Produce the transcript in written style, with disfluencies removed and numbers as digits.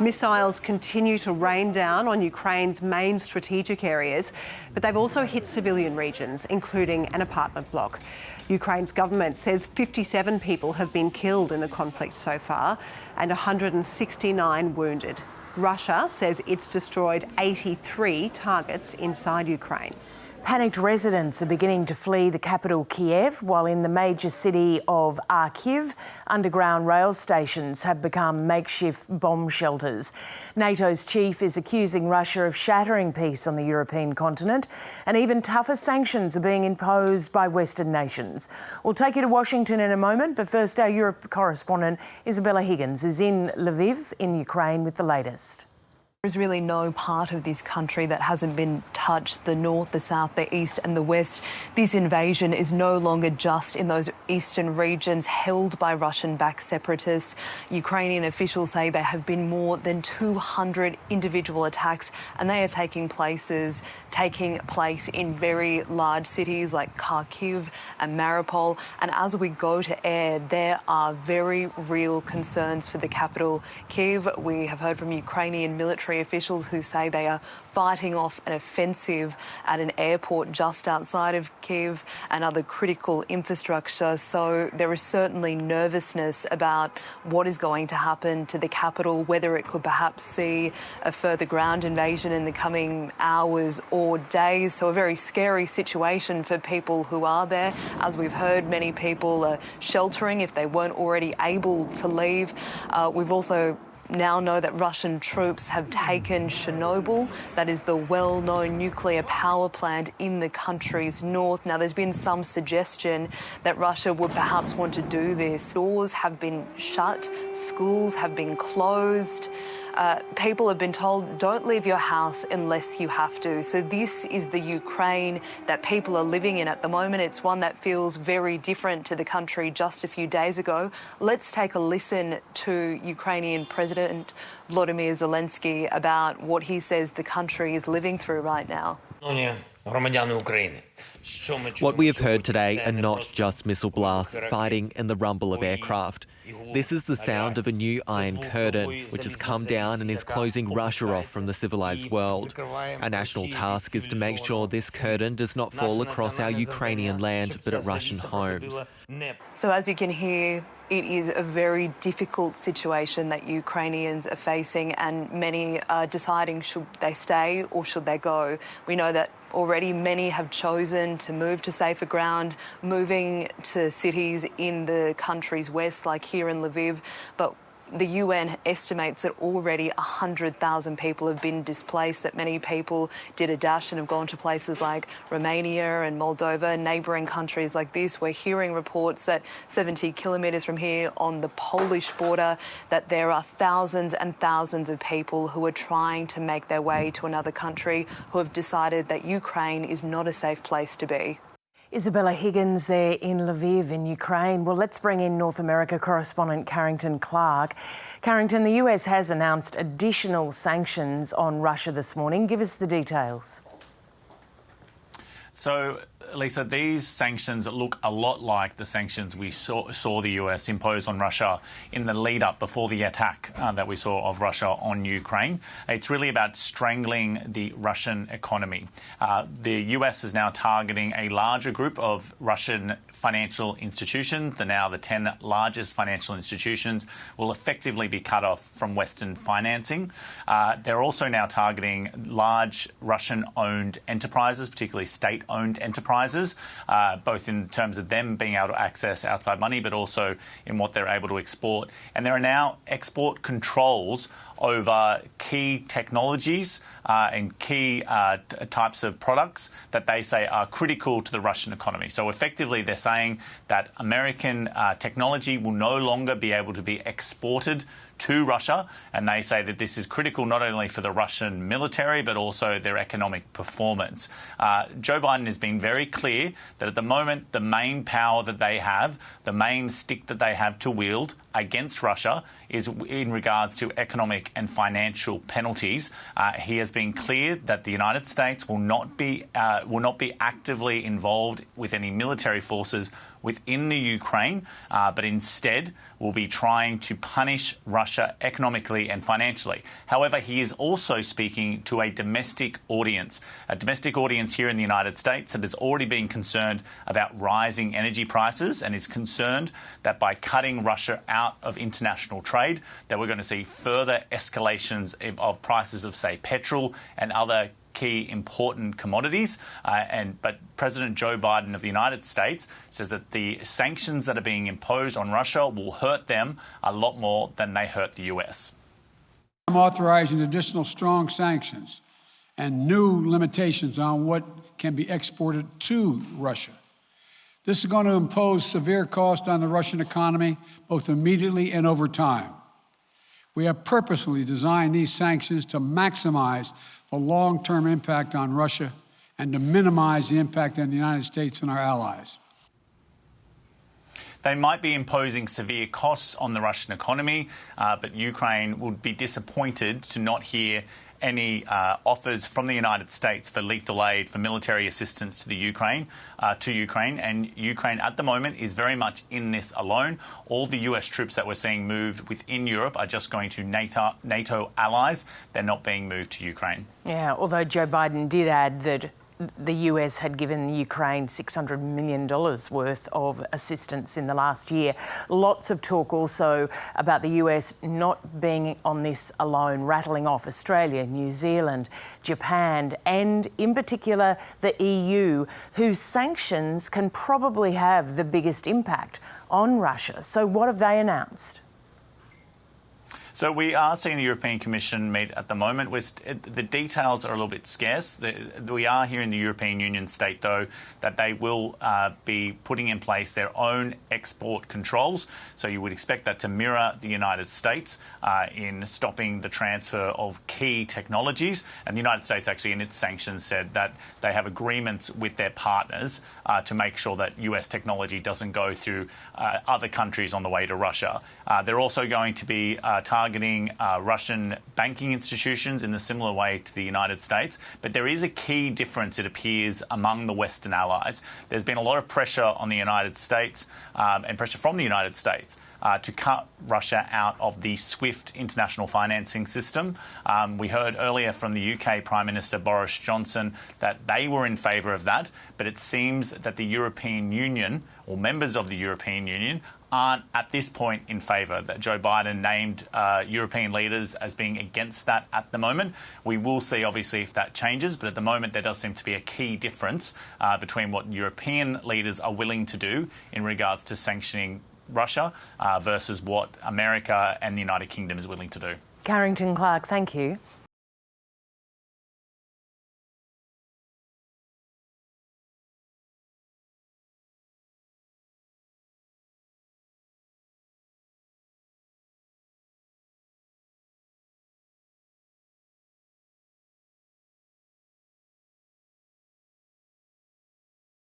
Missiles continue to rain down on Ukraine's main strategic areas, but they've also hit civilian regions, including an apartment block. Ukraine's government says 57 people have been killed in the conflict so far and 169 wounded. Russia says it's destroyed 83 targets inside Ukraine. Panicked residents are beginning to flee the capital Kiev, while in the major city of Kharkiv, underground rail stations have become makeshift bomb shelters. NATO's chief is accusing Russia of shattering peace on the European continent, and even tougher sanctions are being imposed by Western nations. We'll take you to Washington in a moment, but first our Europe correspondent Isabella Higgins is in Lviv in Ukraine with the latest. There's really no part of this country that hasn't been touched. The north, the south, the east and the west. This invasion is no longer just in those eastern regions held by Russian-backed separatists. Ukrainian officials say there have been more than 200 individual attacks, and they are taking place in very large cities like Kharkiv and Mariupol. And as we go to air, there are very real concerns for the capital, Kyiv. We have heard from Ukrainian military officials who say they are fighting off an offensive at an airport just outside of Kyiv and other critical infrastructure. So there is certainly nervousness about what is going to happen to the capital, whether it could perhaps see a further ground invasion in the coming hours or days. So a very scary situation for people who are there. As we've heard, many people are sheltering if they weren't already able to leave. We've also now know that Russian troops have taken Chernobyl, that is the well-known nuclear power plant in the country's north. Now, there's been some suggestion that Russia would perhaps want to do this. Doors have been shut, schools have been closed. People have been told, don't leave your house unless you have to. So this is the Ukraine that people are living in at the moment. It's one that feels very different to the country just a few days ago. Let's take a listen to Ukrainian President Volodymyr Zelensky about what he says the country is living through right now. What we have heard today are not just missile blasts, fighting and the rumble of aircraft. This is the sound of a new Iron Curtain, which has come down and is closing Russia off from the civilized world. Our national task is to make sure this curtain does not fall across our Ukrainian land, but at Russian homes. So as you can hear, it is a very difficult situation that Ukrainians are facing, and many are deciding should they stay or should they go. We know that already many have chosen to move to safer ground, moving to cities in the country's west, like here in Lviv. But the UN estimates that already 100,000 people have been displaced, that many people did a dash and have gone to places like Romania and Moldova, neighbouring countries like this. We're hearing reports that 70 kilometres from here on the Polish border, that there are thousands and thousands of people who are trying to make their way to another country, who have decided that Ukraine is not a safe place to be. Isabella Higgins there in Lviv in Ukraine. Well, let's bring in North America correspondent Carrington Clark. Carrington, the US has announced additional sanctions on Russia this morning. Give us the details. So, Lisa, these sanctions look a lot like the sanctions we saw the US impose on Russia in the lead up before the attack that we saw of Russia on Ukraine. It's really about strangling the Russian economy. The US is now targeting a larger group of Russian financial institutions. The 10 largest financial institutions will effectively be cut off from Western financing. They're also now targeting large Russian-owned enterprises, particularly state-owned enterprises, both in terms of them being able to access outside money, but also in what they're able to export. And there are now export controls over key technologies and key types of products that they say are critical to the Russian economy. So effectively, they're saying that American technology will no longer be able to be exported to Russia, and they say that this is critical not only for the Russian military but also their economic performance. Joe Biden has been very clear that at the moment the main power that they have, the main stick that they have to wield against Russia is in regards to economic and financial penalties. He has been clear that the United States will not be actively involved with any military forces within the Ukraine, but instead will be trying to punish Russia economically and financially. However, he is also speaking to a domestic audience here in the United States that has already been concerned about rising energy prices and is concerned that by cutting Russia out of international trade, that we're going to see further escalations of prices of, say, petrol and other key important commodities. But President Joe Biden of the United States says that the sanctions that are being imposed on Russia will hurt them a lot more than they hurt the US. I'm authorizing additional strong sanctions and new limitations on what can be exported to Russia. This is going to impose severe cost on the Russian economy, both immediately and over time. We have purposely designed these sanctions to maximize the long-term impact on Russia and to minimize the impact on the United States and our allies. They might be imposing severe costs on the Russian economy, but Ukraine would be disappointed to not hear any offers from the United States for lethal aid, for military assistance to the Ukraine. And Ukraine at the moment is very much in this alone. All the US troops that we're seeing moved within Europe are just going to NATO allies. They're not being moved to Ukraine. Yeah, although Joe Biden did add that the US had given Ukraine $600 million worth of assistance in the last year. Lots of talk also about the US not being on this alone, rattling off Australia, New Zealand, Japan, and in particular the EU, whose sanctions can probably have the biggest impact on Russia. So what have they announced? So we are seeing the European Commission meet at the moment. The details are a little bit scarce. We are hearing the European Union state, though, that they will be putting in place their own export controls. So you would expect that to mirror the United States in stopping the transfer of key technologies. And the United States actually in its sanctions said that they have agreements with their partners to make sure that US technology doesn't go through other countries on the way to Russia. They're also going to be targeting Russian banking institutions in a similar way to the United States. But there is a key difference, it appears, among the Western allies. There's been a lot of pressure on the United States and pressure from the United States to cut Russia out of the SWIFT international financing system. We heard earlier from the UK Prime Minister Boris Johnson that they were in favour of that, but it seems that the European Union, or members of the European Union, aren't at this point in favour. That Joe Biden named European leaders as being against that at the moment. We will see, obviously, if that changes, but at the moment there does seem to be a key difference between what European leaders are willing to do in regards to sanctioning Russia versus what America and the United Kingdom is willing to do. Carrington Clark, thank you.